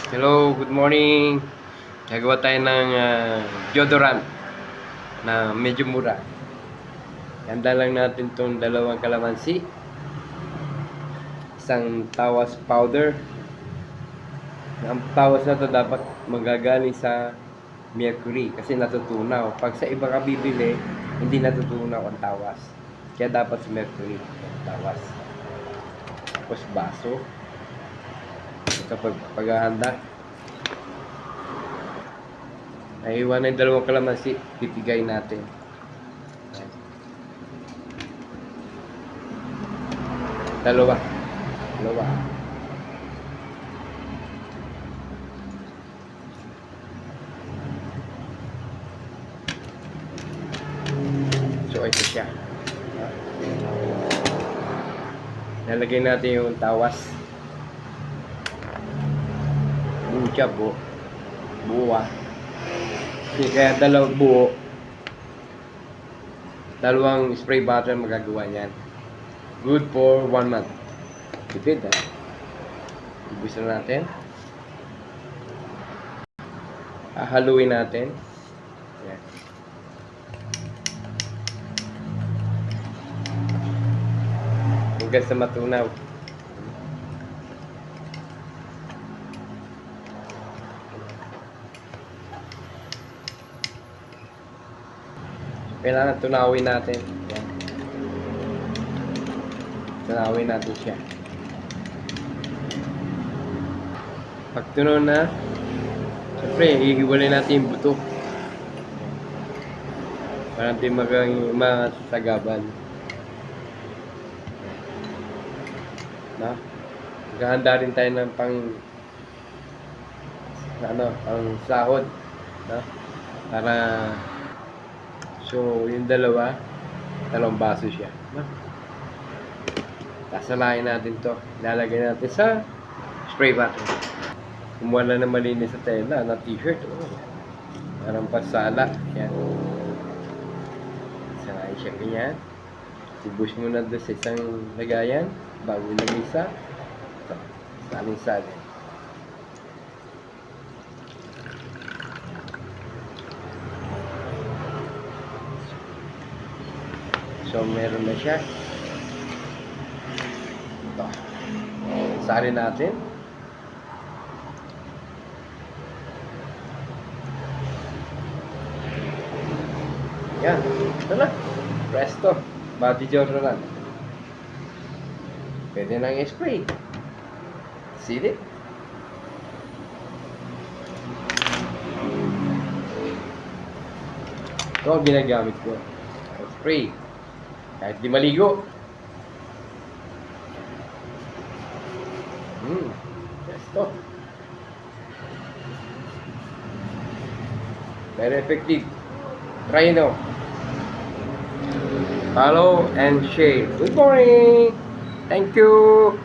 Hello, good morning. Gagawa tayo ng deodorant na medyo mura. Handa lang natin tong dalawang kalamansi, isang tawas powder. Ang tawas na to dapat magagaling sa mercury kasi natutunaw. Pag sa iba ka bibili, hindi natutunaw ang tawas. Kaya dapat sa mercury ang tawas. Tapos baso. Kapag paghahanda, ay iwan na yung dalawang kalamansi, pipigay natin. Dalawa. So ito siya. Nalagay natin yung tawas. Buo siya, buo. Kaya dalawang buo. Dalawang spray bottle magagawa niyan. Good for 1 month. Tipid ha. Ibus na natin. Haluin natin. Yan. Hanggang sa matunaw. Kailangan tunawin natin. Yan. Tunawin natin siya. Pag tunaw na, siyempre, ihiwalay natin yung buto. Para hindi masagaban. No? Maghahanda rin tayo ng pang sahod. No? Para so, yung dalawang baso siya. No? Sasalain natin to. Lalagay natin sa spray bottle. Kumuha na ng malinis sa tela na t-shirt. Oh. Parang pasala. Yan. Salain siya ganyan. Ibus mo na doon sa isang lagayan bago ilagay sa salin-salin. So, meron na siya. Ito. Salin natin. Yan. Ito na. Presto. Body deodorant. Pwede nang i-spray. See it? Ito ang ginagamit ko. Spray. Kahit di maligo. Presto. Very effective. Try now. Follow and share. Good morning. Thank you.